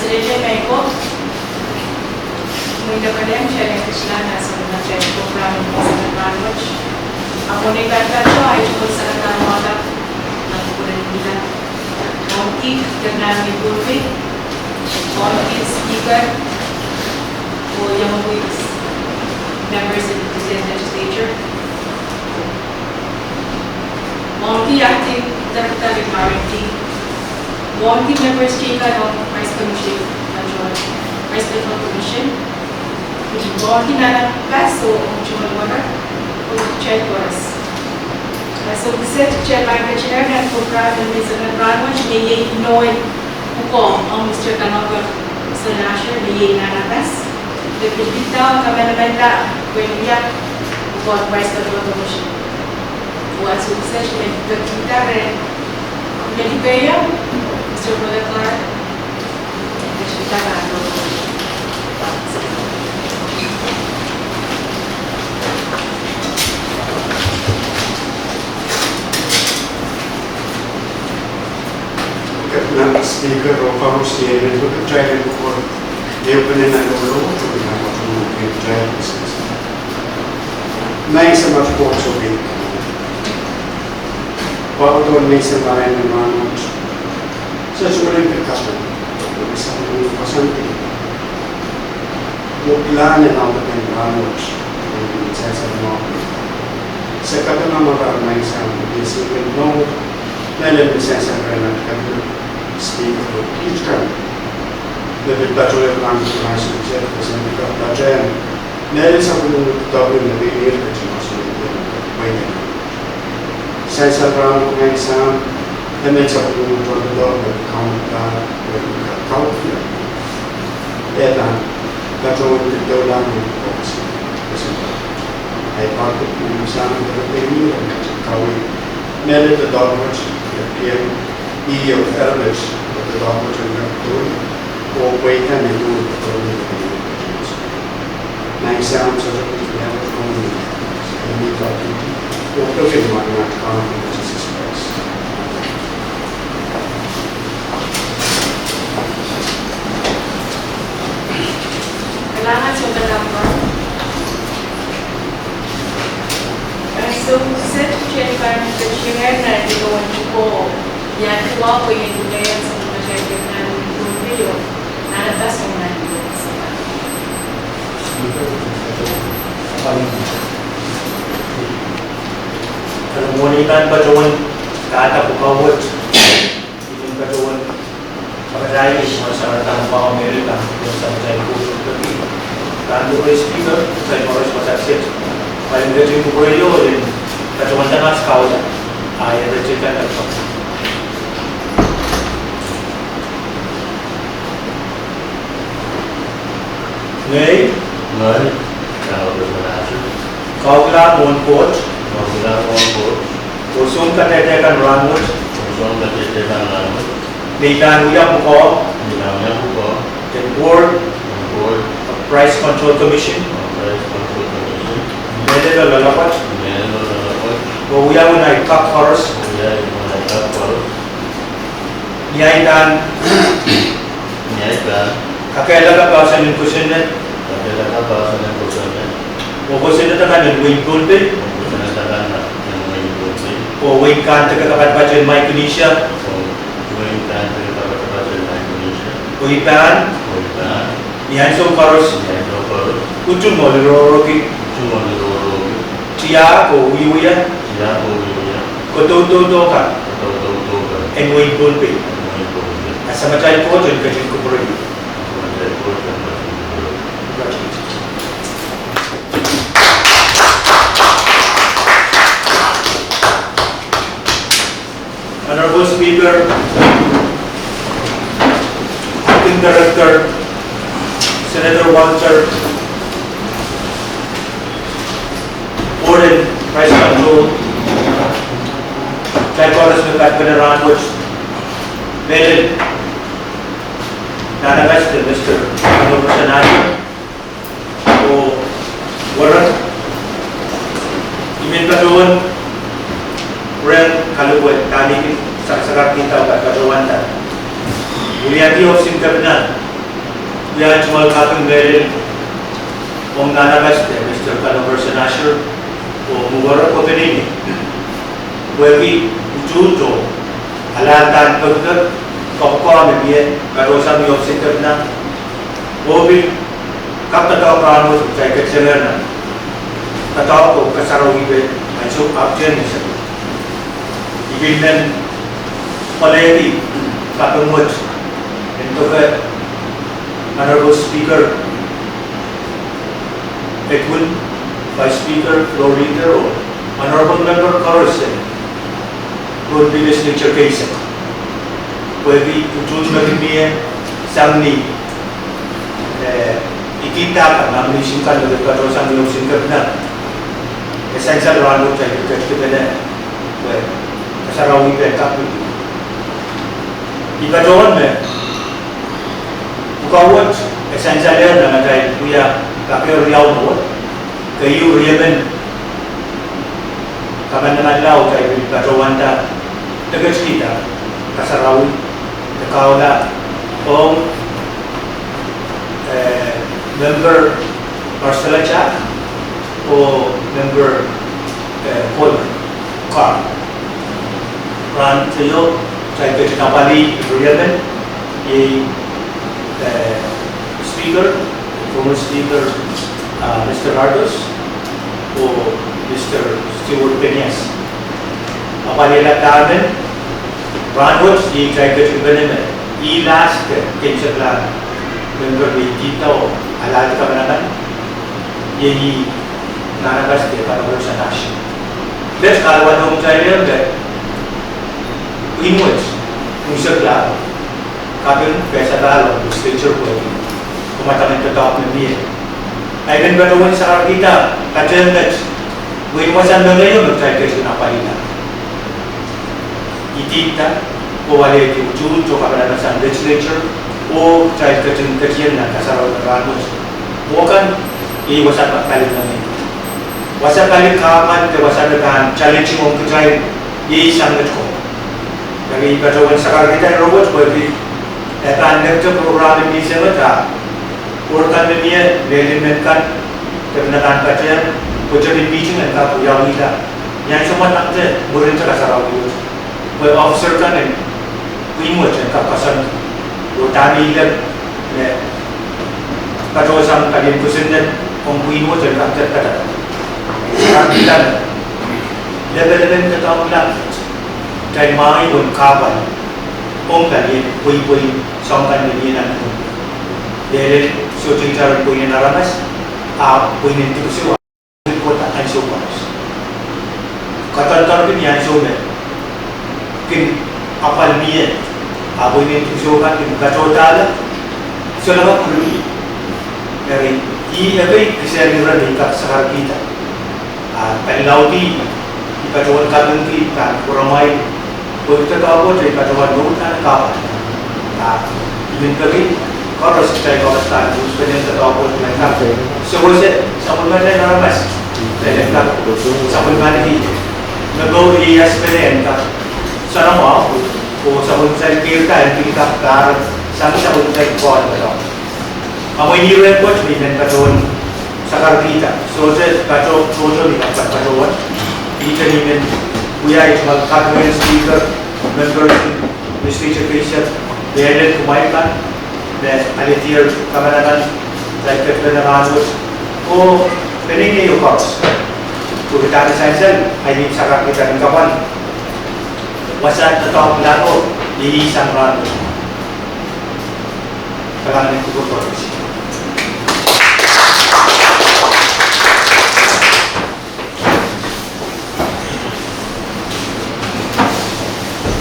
Srejay Maiko, muita pandemia chega Krishna nessa na chega program nessa language. A monica tanto a isso você na moda na comunidade. Onki ternar di Purvi, onki speaker, o Yamabuis members in the state legislature. Onki acting director of Marinti. Onki members speaker of Vice Commission, Vice Control Commission. Onki nana passo mutual water, o chair chorus. So we said chair by the chair and program and Mr. Ranwaj may know it on Mr. Kanoka Sanasha, may nanatas. The Pita Kamanamanda, when we are about Vice Control Commission. What's the session? The Pita and Medipaya, Mr. Bodakar, and the Shitaka. Speaker of our state and look at child for the opening and over to child business. Nice and much more so big. What would make some line and run such a very custom? Something. You plan and all the time run in the sense of market. Second number of nice and basically no element sense of speak of each time. The Victoria Plan to National Representative of Bajan. There is something to talk in the way that you must wait. Sense around my sound, and then something to the dog that count here. Then, that's all the dog down in the box. I thought that you sound the baby and how we met the dog which appeared. EU elders of the language and or wait and do it. Nice sounds of it, we have it only. And we got to look at my account in Jesus Christ. Kailangan sumunod mo. So, set chair by the chair na ito ko. Yan kuha ko yung ngayon sa mga check na yung video na natas yung nandito sa kalau monikan pacuan kata bukawat itu pacuan pakai masyarakat bawah Amerika yang sampai ikut tapi kan dulu speaker saya harus pasang paling gaji ku radio dan pacuan tengah sekali ayat cerita apa Ngay, kalau berhasil, kau bilang monpot, kosong ketetekan rangut, Nitan uyang buko, the board, price control commission, Medel lalapat, uyang unai kap horse, Nyaitan, kakailan ka sa ng kusinet? O kusinet ka ng wing gulpe? O wing kan tagakapat ba dyan may kunisya? O ipan? Yan so karos? Ujung mo liroroki? Siya o uyuya? Kototo ka? And wing gulpe? Asa macay ko dyan ka dyan kupuri? Honorable Speaker, Acting Director, Senator Walter, Board and Price Control, Tricolors with Patpanaran, which made it Nanagas to Mr. Sanadi, o Warren, Imin Patuan, Ren Kaluwet, Tani, Saksakat kita, Katuan, Uliati of Singkabinan, Kuya Chumal Kapeng Beril, Om Nanagas, Mr. Kanover Senasher, o Mugara ko pinini. Wagi ujuto, alatan pagkat kapwa may biye, karosa may obsikat na, obi kaptataw prano sa ikatsalar na, tataw ko kasaraw ibe, ay so abdyan isa. Ibilnan palagi, kapangwat, ito ka, Honorable Speaker, Edwin, Vice Speaker, Floor Leader, or Honorable Member Carlson, Road Legislature case. Pwede ujud na rin samni ikita ka na may singkat na dito sa mga singkat na essential rano tayo kasi na kasarawi ka kapi. Iba doon Bukawat, essential yan na tayo kuya kapir riyaw mo, kayo riyaman kaman naman lao tayo katawan ta tagas kita kasarawi nakawala o member Marcela Chat o member Paul Carr ran tayo tayo kapali riyaman Speaker, former Speaker Mr. Hardos o Mr. Stewart Peñas. Apalila namin, Ranwood, i-trigger ko ba naman, i-last kinsa lang, member dito o alala ka ba naman, yung nanabas din para mo sa nation. Let's kalawan nung tayo yun, Winwoods, kung siya lang, kapil kaysa lalo, legislature ko, kumatamin to top ng niya. Ay gan ba naman sa kita, katyan na, wiwasan na ngayon, mag-try kayo na palina. Itita, o wala yung ujud, o kapala sa legislature, o try katyan na kasaraw ng ramos. Bukan, iwasan magkalit na ngayon. Wasan kalit kaman, wasan na challenge mo kutry, iisangat ko. Kaya ikatawan sa karagita ng robot, pwede nagto program ni Semata, urkan niya, nelimenkan, kebenaran kajian, kujadi meeting dan kapuya kita. Yang cuma nakte, murid sa kasaraw yun. Well, officer kan and Winwood and kapasan, utami ilan, katawasan kalian kusindan, kung Winwood and kapter kata. Sekarang kita, level-level ketawag lang, kay mga ibon kabal, kung kalian, puy-puy, song kalian ang dahil shooting sa puy na naramas, puy na ito siya, kota ang supas. Katantar din yan siya, kin apal niya, puy na ito siya, kin katotala, siya lang ang kuli. Dari, i-abay kasi ang nila sa kita. Panilaw di, ikatawan ka ng kita, kuramay, huwag tatawa ko, ikatawan doon na nakapan. Ibig lagi, karos tayo kakastaan, gusto niya tatawa ko ng kape. So, sa mga tayo naramas, tayo nagkapo, sa mga tayo nag-go iyas pa rin, sa nama, o sa mga tayo kirta, hindi ka kakarap, sa mga tayo kuwan na ito. Amoy niyo po, may nagkataon sa karpita. So, kato, di nagkataon. Dito namin, kuya, mag-cabinet speaker, member legislature patient, Beheaded Kumaikan, then Alitir Kamananan, Laikat Veneranos, o Penini Yukos. Kung kita sa isang, ay di sa kapita ng kapan. Wasat na taong lato, iisang rano. Kailangan ng kukutos.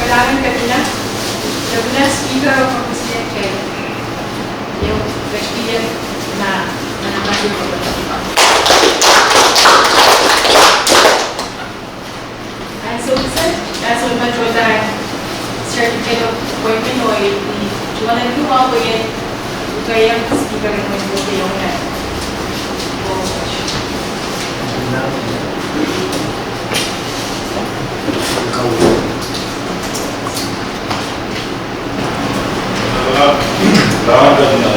Kailangan Kabila Speaker of President kay yung President na nananasin ko ba? And so, sir, as we control that certificate of appointment o iwanan ko ako yan kaya speaker ng mga ito yung na Lahat na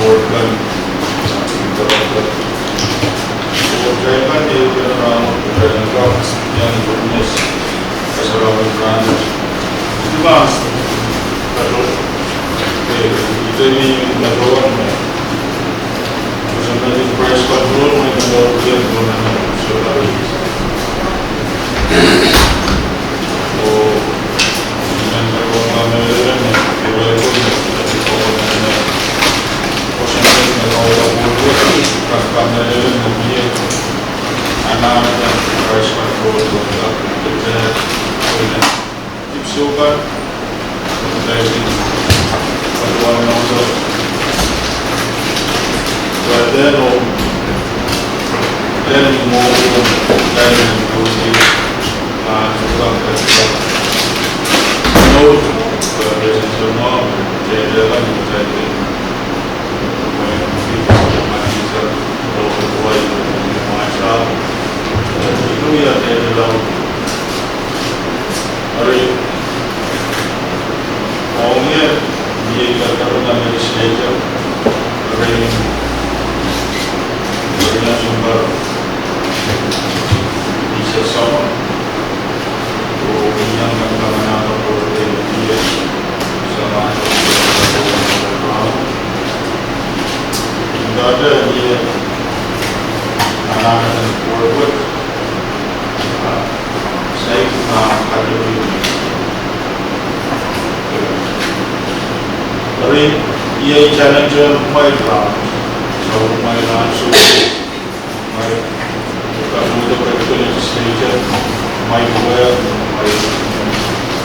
Portland, Interloper. So, Jaikan dia around Dragon Rocks yang Lunes, Kasarawan Branch. Itu mas, kalau kita ni lawan ni, sebenarnya price control mereka bawa dia dengan saudara. Oh, dengan lawan mereka ni, boleh tapi kalau mereka posisi mereka orang boleh kan mereka ni anak price control untuk kita boleh tipsukan dari patuan nomor. Then more than dengan sumber bisa sama yang bagaimana boleh dia sama tidak ada dia anak dan forward saya ada tapi ia challenge mai lah so mai langsung mai kamu tu betul legislature mai buat mai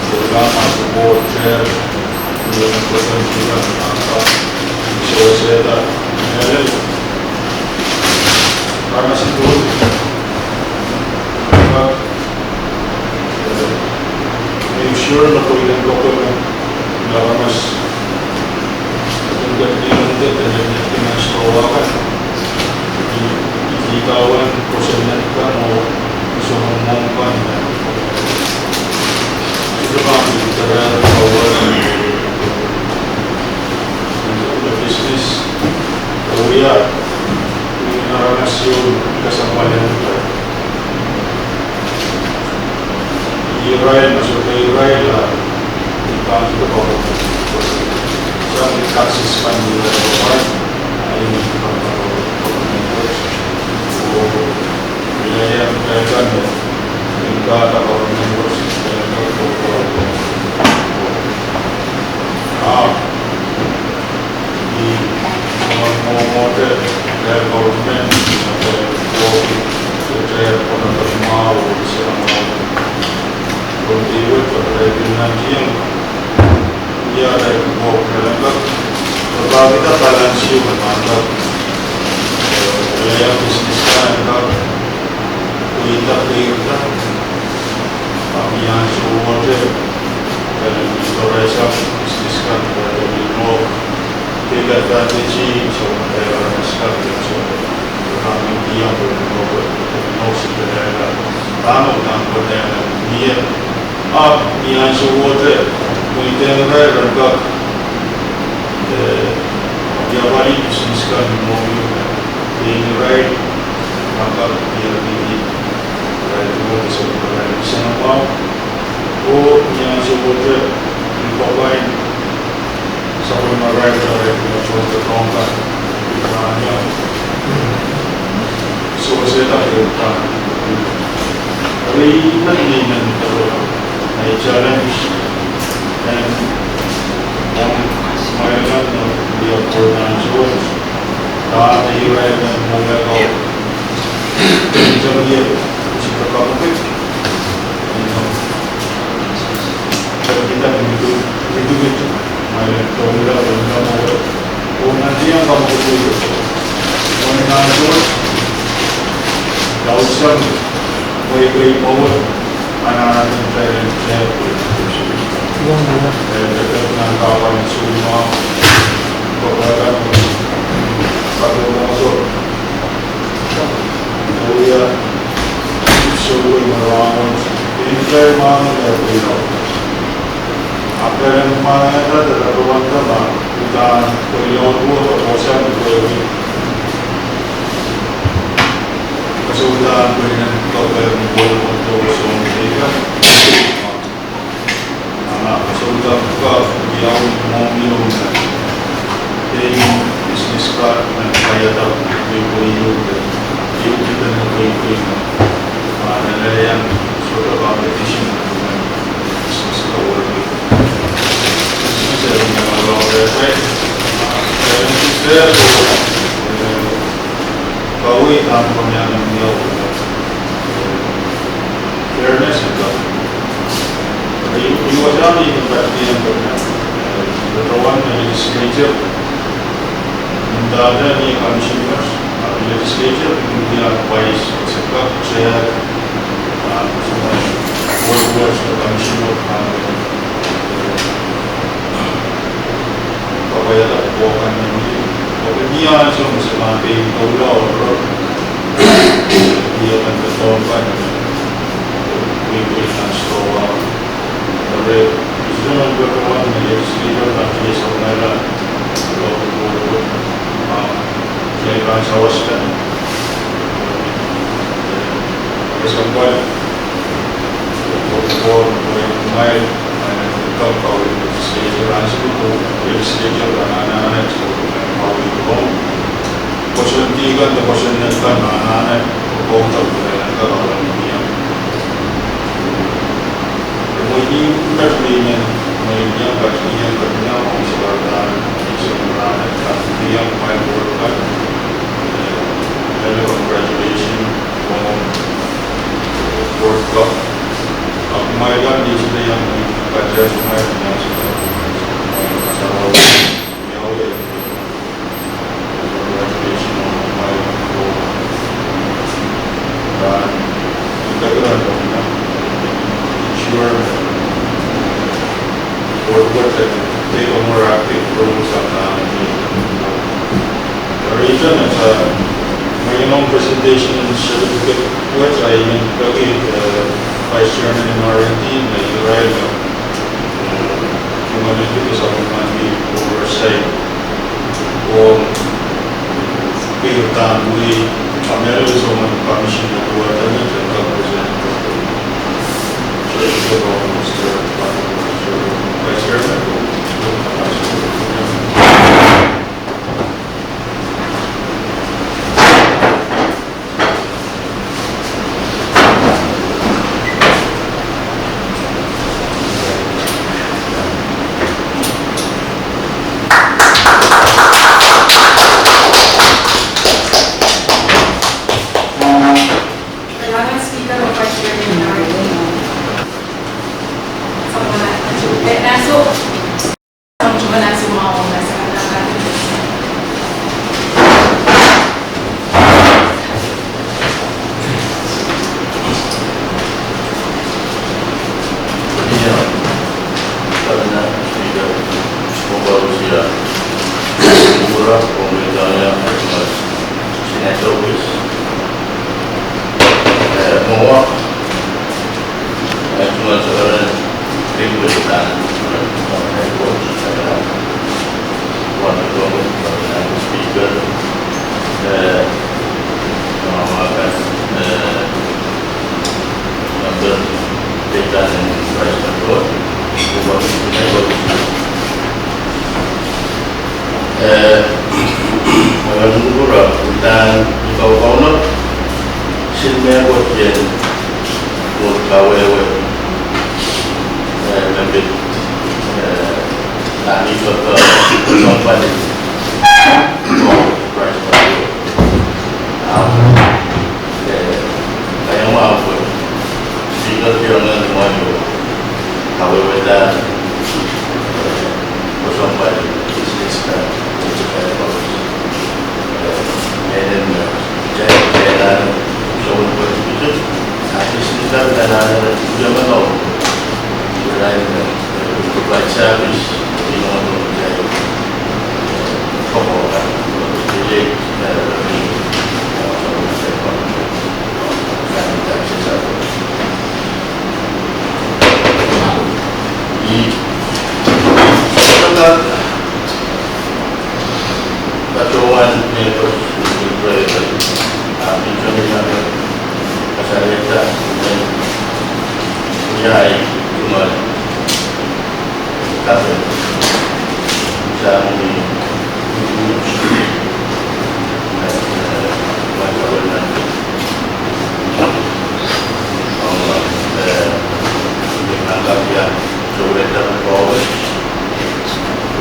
program atau board chair dengan person juga angka saya dah karena situ make sure na pwedeng dokumen na mas untuk diuntit dan dimenstruakan ikawan persenjakan o gusto mong mongkan ito ba ang literal kawan the business kawiyat yung narasyon kasampalan i-rail masuk ke i-rail lah ipang ito po sa taxis pan nila ay wilayah mereka hingga ada orang members di model dari government sampai dari orang mau selama berdiri pada dengan yang dia ada beberapa kita balansi mantap wilayah bisnis kan kita kita yang semua je dan storage bisnis kan dari no tiga strategi semua daerah sekarang semua kami dia bernobat no sebenarnya tamu dan berdaya dia yang semua je kita mereka dia balik bisnis kan mobil ini right maka dia ini right itu sebenarnya bisa nampak yang sebutnya dipakai sampai merai dari contoh terongkar hanya sosial terdekat tapi ini menurut challenge dan yang mereka dia pernah jual dah diurai dan mereka jadi jika kamu kalau kita begitu mereka mula mau nanti yang kamu betul mengenal jual lausan baik-baik bawah anak-anak saya dekat dengan kawan semua beberapa pada masuk dia suruh melawan ini saya mahu dia apa yang mana ada dalam ruang kamar kita Pagiliwan po, kausap ko yung kasundan ko rin ang kapag ng buwan ko ito sa Amerika. Kasundan ko ka, hindi ako mong na yung business card na kaya daw yung yung kita na yung nalayan sort of competition ng business ka working. Business ay mga law Kaya bawi ang pamilya ng niyo fairness ito. Iwasan yung pagkatiyan ko na nagawan na legislature. Nandada ni commissioners, legislature, hindi ang vice executive, chair, workers, commissioner, pagbayad at buwakan ng mga pagkadiyan sa mga pagkawala o hindi ang katawang pa na bibili ng stowa. Pero gusto naman gagawa ng legislator na kaya sa kanila kaya ka sa waskan. Isang buwan, pagkawal ko yung kumain, ikaw kawin ng legislator. Ang sabi ko, legislator na nanay sa kawin ko. Kusuntigan na kusuntigan na nanay, pagkawal ko na nagkakawalan niya. May pagkakalinan, may niyang pagkakalinan kung sa bardahan, isang nanay, niyang may work congratulations kung work ka. Ang kumayagan, di sila yung pag-dress kumayagan niya sila. Kasama ko, niyaw yun. Congratulations kung kumayagan ko. Nagkagaran ko na. Sure, work and take a more active role sa the region at may ilang presentation and certificate which I nagkagit Vice Chairman ng RNT na Israel kung ano ito sa mga oversight kung kailangan muli meron sa mga commission na tuwatan at nagkapresent so ito ko Mr. Vice Chairman provide service, you know, neighbors will be very well. Pinsan namin kasalita dan Ujay Jumal Kapil sa aming gurus at matawal natin ang menganggap yang sulit dan bawah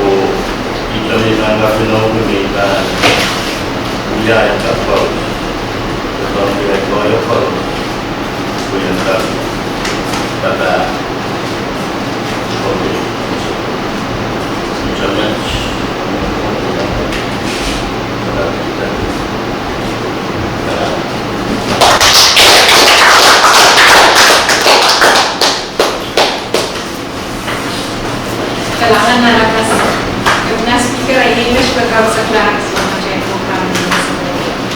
o kita menganggap yang meminta Ujay Kapil tentang direktur Kapil Kuyantar kata oke misalnya Kailangan nalakas. Yung na speaker ay English pagkaw sa class.